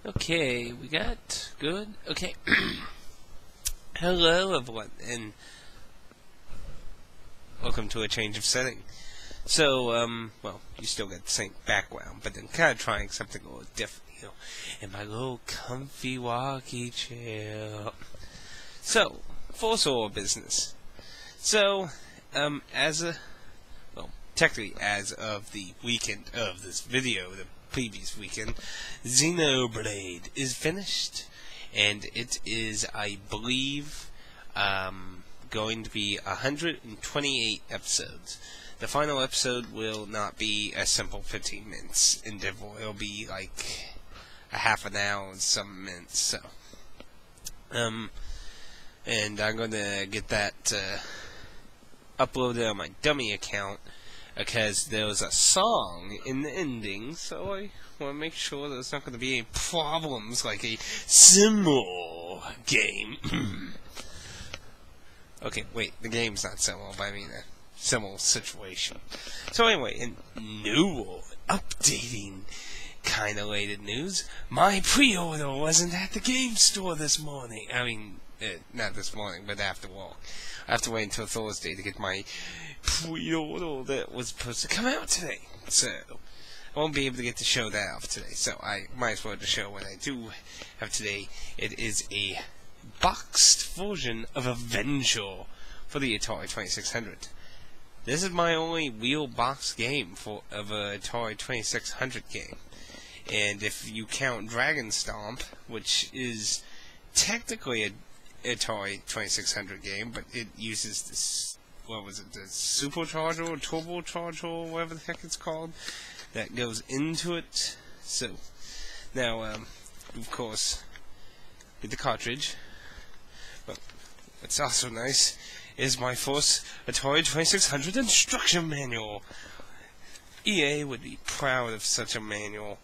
Okay, we got good. Okay. Hello, everyone, and welcome to a change of setting. So, well, you still got the same background, but then kind of trying something a little different, in my little comfy walkie chair. So, full solar business. So, technically as of the weekend of this video, the previous weekend, Xenoblade is finished, and it is, I believe, going to be 128 episodes. The final episode will not be a simple 15 minutes endeavor. It'll be like a half an hour and some minutes. So, and I'm gonna get that uploaded on my dummy account, because there was a song in the ending, so I want to make sure there's not going to be any problems like a similar game. Okay, wait, the game's not similar, but I mean a similar situation. So anyway, in new, updating, kind of related news, my pre-order wasn't at the game store this morning. I mean, not this morning, but after work. I have to wait until Thursday to get my pre-order that was supposed to come out today. So, I won't be able to get to show that off today. So, I might as well just show what I do have today. It is a boxed version of Avenger for the Atari 2600. This is my only real box game of a Atari 2600 game. And if you count Dragon Stomp, which is technically a Atari 2600 game, but it uses this, what was it, the supercharger or turbocharger or whatever the heck it's called, that goes into it. So, now, of course, get the cartridge, but what's also nice is my first Atari 2600 instruction manual. EA would be proud of such a manual.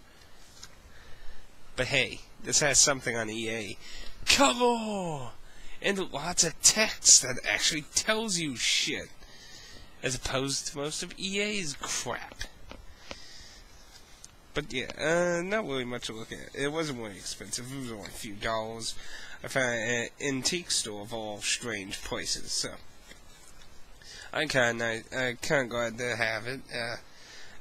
But hey, this has something on EA. Cover! And lots of text that actually tells you shit, as opposed to most of EA's crap. But yeah, not really much to look at. It wasn't really expensive. It was only a few dollars. I found it at an antique store of all strange places, so I'm kind of glad to have it.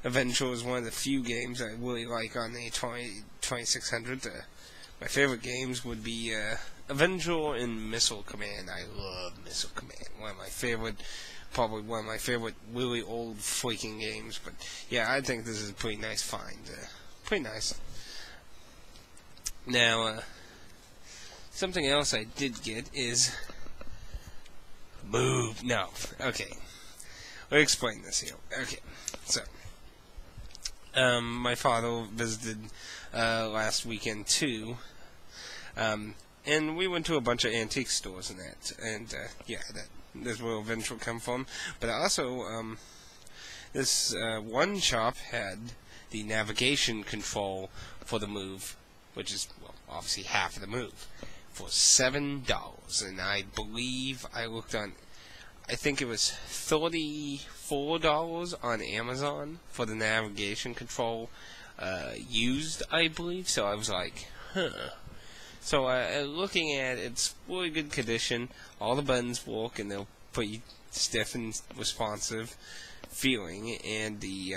Avenger is one of the few games I really like on the Atari 2600. My favorite games would be Avenger and Missile Command. I love Missile Command. Probably one of my favorite really old freaking games. But yeah, I think this is a pretty nice find. Pretty nice. Now, something else I did get is Move. No, okay. Let me explain this here. Okay, so my father visited last weekend too. And we went to a bunch of antique stores and that, and yeah, that's where Avenger come from. But also, this one shop had the navigation control for the Move, which is, well, obviously half of the Move, for $7. And I believe I looked on, I think it was $34 on Amazon for the navigation control used, I believe. So I was like, huh. So, looking at it, it's really good condition. All the buttons work, and they'll pretty stiff and responsive feeling. And the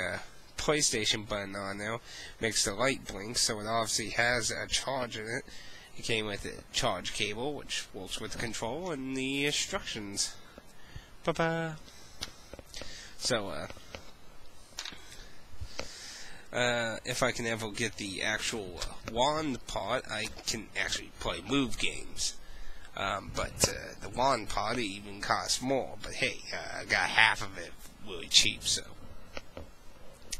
PlayStation button on there makes the light blink, so it obviously has a charge in it. It came with a charge cable, which works with the control, and the instructions. Bye-bye. So, if I can ever get the actual wand part, I can actually play Move games. But the wand part even costs more. But hey, I got half of it really cheap, so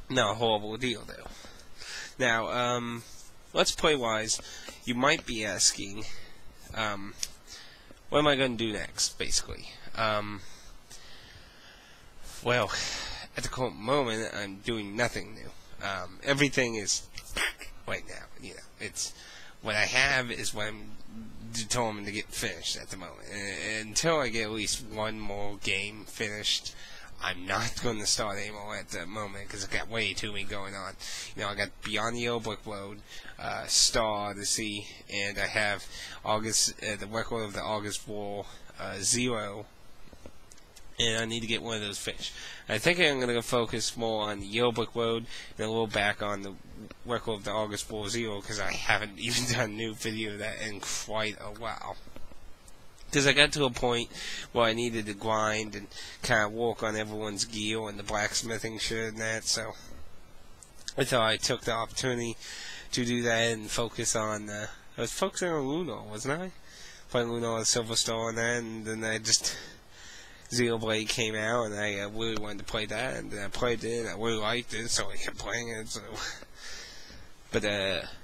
not a horrible deal though. Now, let's play wise. You might be asking, what am I going to do next? Basically, well, at the current moment, I'm doing nothing new. Everything is right now, it's what I have is what I'm determined to get finished at the moment. And until I get at least one more game finished, I'm not going to start anymore at the moment because I got way too many going on. I got Beyond the Yellow Brick Road, Star Odyssey, and I have the record of the August War Zero. And I need to get one of those fish. I think I'm going to focus more on the Yellow Brick Road and a little back on the record of the August War Zero because I haven't even done a new video of that in quite a while. Because I got to a point where I needed to grind and kind of work on everyone's gear and the blacksmithing shit and that, so I thought I took the opportunity to do that and focus on, I was focusing on Lunar, wasn't I? Playing Lunar with Silver Star and that, and then I just... Xenoblade came out, and I really wanted to play that, and then I played it, and I really liked it, so I kept playing it, so... But,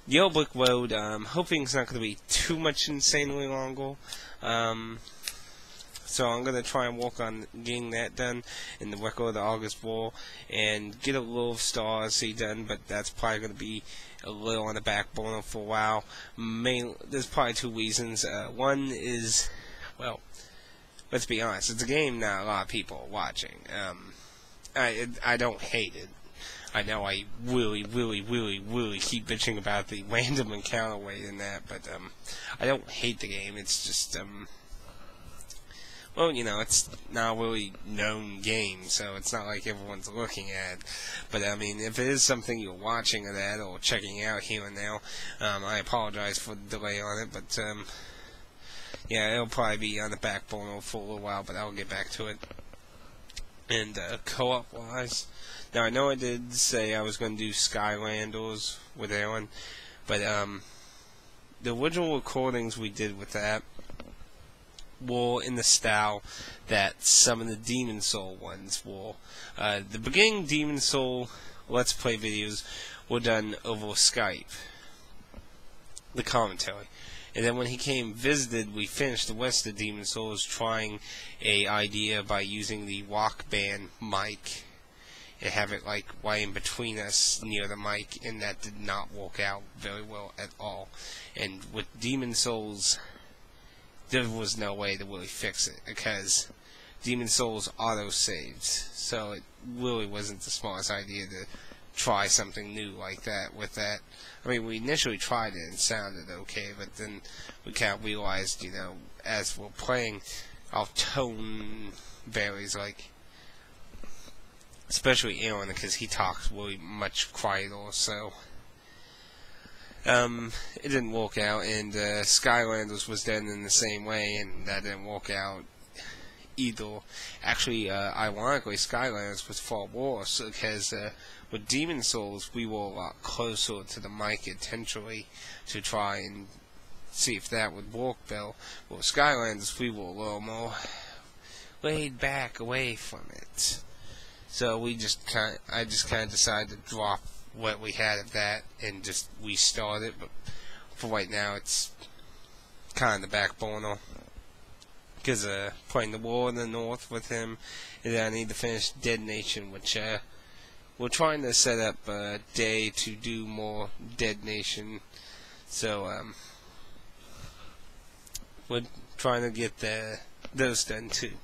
Yellow Brick Road, hoping it's not going to be too much insanely longer, so I'm going to try and work on getting that done in the record of the August War, and get a little Star Odyssey done, but that's probably going to be a little on the back burner for a while. There's probably two reasons. One is, well... Let's be honest, it's a game not a lot of people are watching. I don't hate it. I know I really keep bitching about the random encounter rate in that, but I don't hate the game. It's just, well, it's not a really known game, so it's not like everyone's looking at it. But, I mean, if it is something you're watching of that or checking out here and now, I apologize for the delay on it, but, yeah, it'll probably be on the back burner for a little while, but I'll get back to it. And, co-op wise, now I know I did say I was going to do Skylanders with Aaron, but, the original recordings we did with that were in the style that some of the Demon Soul ones were. The beginning Demon Soul Let's Play videos were done over Skype, the commentary. And then when he came visited, we finished the rest of Demon Souls trying a idea by using the Rock Band mic and have it like right in between us near the mic, and that did not work out very well at all. And with Demon Souls, there was no way to really fix it because Demon Souls auto-saves, so it really wasn't the smartest idea to try something new like that with that. I mean, we initially tried it and it sounded okay, but then we kind of realized, as we're playing, our tone varies, like, especially Aaron, because he talks really much quieter, so, it didn't work out, and, Skylanders was done in the same way, and that didn't work out either. Actually, ironically, Skylanders was far worse, because, with Demon Souls, we were a lot closer to the mic intentionally to try and see if that would work better. With Skylanders, we were a little more laid back away from it. So I just kind of decided to drop what we had of that and just restart it. But for right now, it's kind of the back burner. Because playing the War in the North with him, and then I need to finish Dead Nation, which we're trying to set up a day to do more Dead Nation, so we're trying to get those done too.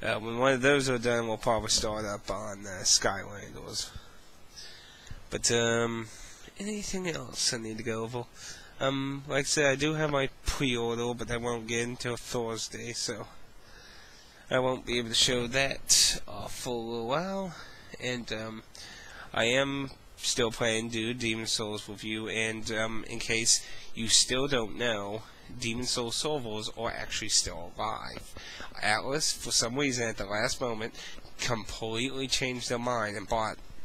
When one of those are done, we'll probably start up on Skylanders. But anything else I need to go over? Like I said, I do have my pre-order, but I won't get until Thursday, so I won't be able to show that for a little while. And I am still planning to do Demon Souls review, and in case you still don't know, Demon Souls servers are actually still alive. Atlas, for some reason at the last moment, completely changed their mind and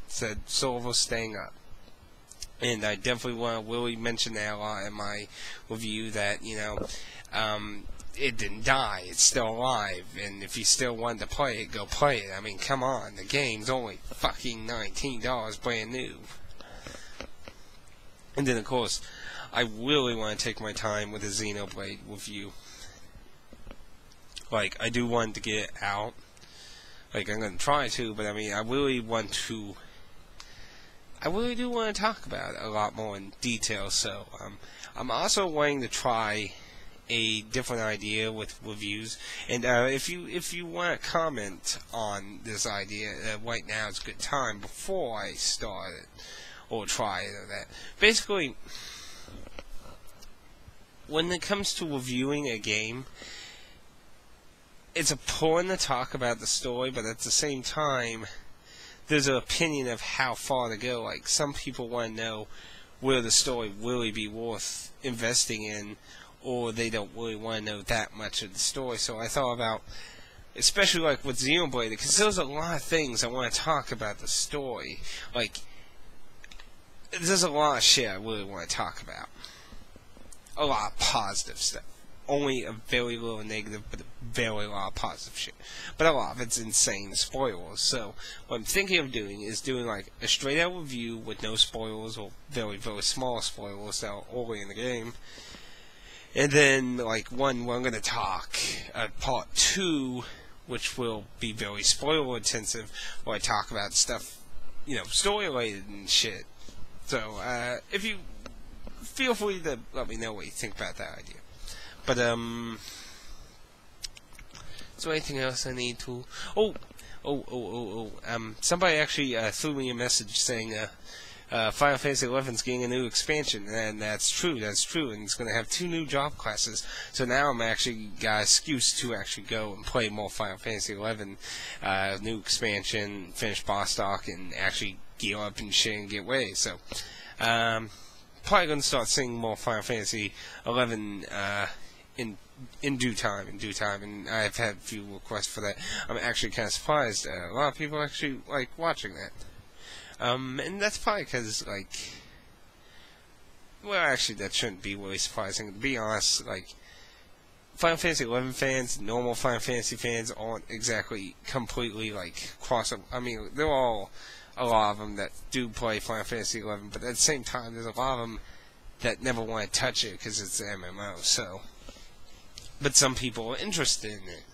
said servers staying up. And I definitely want to really mention that a lot in my review, that, it didn't die, it's still alive, and if you still want to play it, go play it. I mean, come on, the game's only fucking $19 brand new. And then, of course, I really want to take my time with the Xenoblade review. Like, I do want to get it out. Like, I'm going to try to, but I mean, I really do want to talk about it a lot more in detail, so, I'm also wanting to try a different idea with reviews, and if you want to comment on this idea, right now is a good time before I start it or try it or that. Basically, when it comes to reviewing a game, it's important to talk about the story, but at the same time, there's an opinion of how far to go. Like, some people want to know, will the story really be worth investing in, or they don't really want to know that much of the story. So I thought about, especially like with Xenoblade, because there's a lot of things I want to talk about the story. Like, there's a lot of shit I really want to talk about. A lot of positive stuff. Only a very little negative, but a very lot of positive shit. But a lot of it's insane spoilers. So what I'm thinking of doing is doing like a straight out review with no spoilers, or very, very small spoilers that are early in the game. And then like one where I'm going to talk, part 2, which will be very spoiler intensive, where I talk about stuff, story related and shit. So if you feel free to let me know what you think about that idea. But, is there anything else I need to... somebody actually threw me a message saying, Final Fantasy XI's getting a new expansion, and that's true, and it's going to have 2 new job classes, so now I'm actually got an excuse to actually go and play more Final Fantasy XI, new expansion, finish boss talk, and actually gear up and shit and get ready, so, probably going to start seeing more Final Fantasy XI, in due time, and I've had a few requests for that. I'm actually kind of surprised. A lot of people actually like watching that. And that's probably because, well, actually, that shouldn't be really surprising. To be honest, Final Fantasy XI fans, normal Final Fantasy fans aren't exactly completely, cross... I mean, there are a lot of them that do play Final Fantasy XI, but at the same time, there's a lot of them that never want to touch it because it's an MMO, so... But some people are interested in it.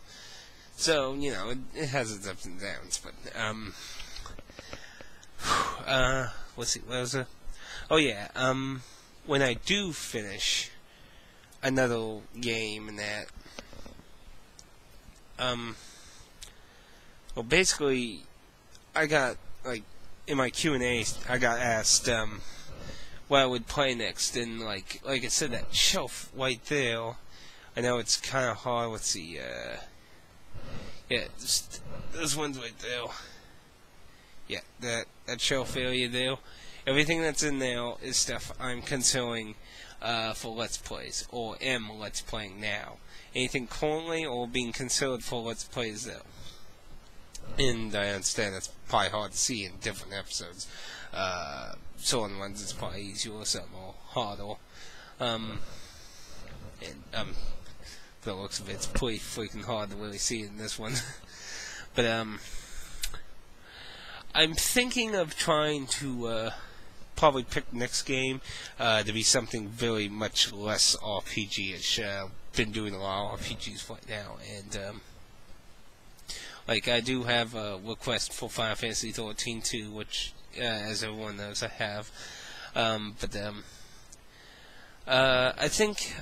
So, it has its ups and downs, but, let's see, what was it? Oh yeah, when I do finish another game and that, well, basically, I got, in my Q&A, I got asked, what I would play next, and, like I said, that shelf right there, I know it's kind of hard. Let's see. Yeah, just those ones right there. Yeah, that shelf area there. Everything that's in there is stuff I'm considering for Let's Plays, or am Let's Playing now. Anything currently or being considered for Let's Plays though. And I understand that's probably hard to see in different episodes. Certain ones it's probably easier, some more harder. The looks of it's pretty freaking hard to really see in this one. But, I'm thinking of trying to, probably pick the next game, to be something very much less RPG-ish. Been doing a lot of RPGs right now, and, I do have a request for Final Fantasy 13 too, which, as everyone knows, I have. I think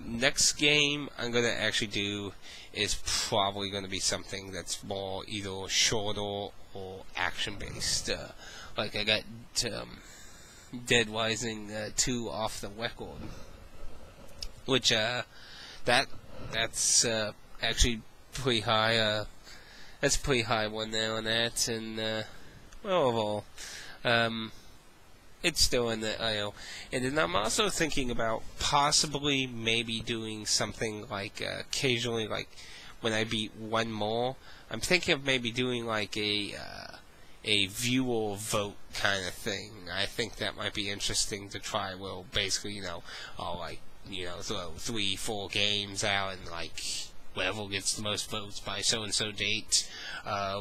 next game I'm going to actually do is probably going to be something that's more either shorter or action-based. I got Dead Rising 2 off the record, which that's actually pretty high. That's a pretty high one there on that, and well, overall, it's still in the IO. And then I'm also thinking about possibly maybe doing something occasionally, when I beat one more, I'm thinking of maybe doing a viewer vote kind of thing. I think that might be interesting to try. Well, basically, I'll throw 3-4 games out, and whoever gets the most votes by so-and-so date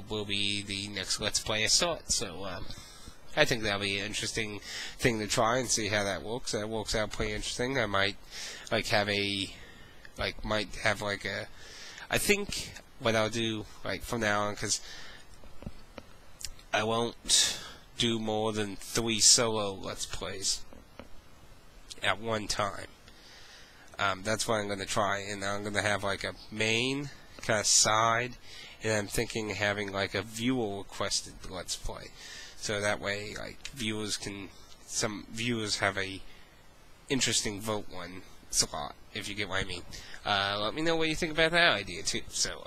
will be the next Let's Play I start. So, I think that'll be an interesting thing to try and see how that works. That works out pretty interesting. I might have a I think what I'll do from now on, because I won't do more than 3 solo Let's Plays at one time. That's what I'm going to try, and I'm going to have like a main kind of side, and I'm thinking of having like a viewer requested Let's Play, so that way like some viewers have a interesting vote one slot, if you get what I mean. Let me know what you think about that idea too. So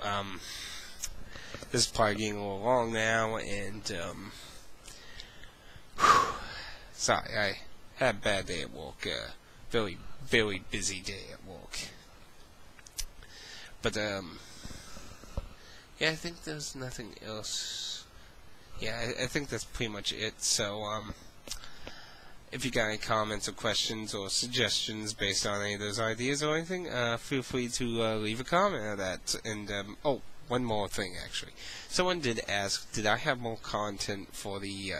this is probably getting a little long now, and sorry, I had a bad day at work. Very, very busy day at work. But yeah, I think there's nothing else. Yeah, I think that's pretty much it. So if you got any comments or questions or suggestions based on any of those ideas or anything, feel free to leave a comment on that. And oh, one more thing actually. Someone did ask, did I have more content for the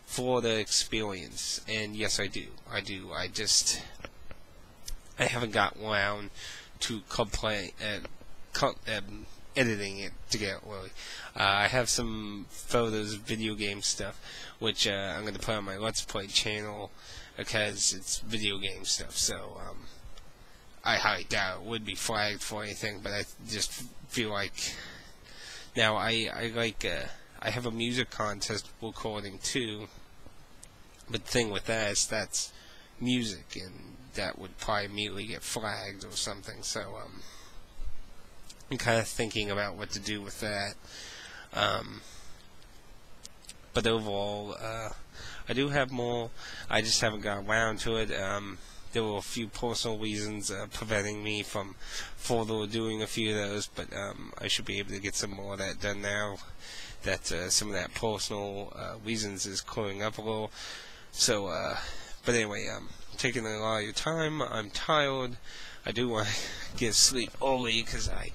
Florida experience? And yes, I do. I haven't gotten around to editing it together, really. I have some photos, video game stuff, which I'm going to put on my Let's Play channel because it's video game stuff. So I highly doubt it would be flagged for anything, but I just feel like now I have a music contest recording too. But the thing with that is that's music, and that would probably immediately get flagged or something. So I'm kind of thinking about what to do with that. But overall, I do have more. I just haven't got around to it. There were a few personal reasons preventing me from further doing a few of those, but I should be able to get some more of that done now that some of that personal reasons is clearing up a little. So, but anyway, taking a lot of your time. I'm tired. I do want to get sleep early because I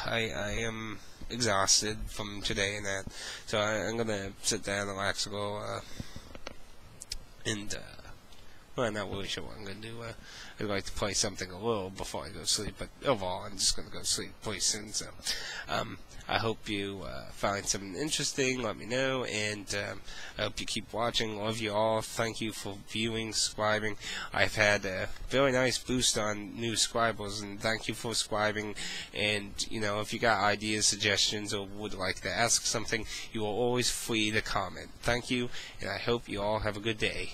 am exhausted from today and that. So I'm gonna sit down, relax a little, and well, I'm not really sure what I'm gonna do. I'd like to play something a little before I go to sleep, but overall, I'm just gonna go to sleep pretty soon. So, I hope you find something interesting. Let me know, and I hope you keep watching. Love you all. Thank you for viewing, subscribing. I've had a very nice boost on new subscribers, and thank you for subscribing. And you know, if you got ideas, suggestions, or would like to ask something, you are always free to comment. Thank you, and I hope you all have a good day.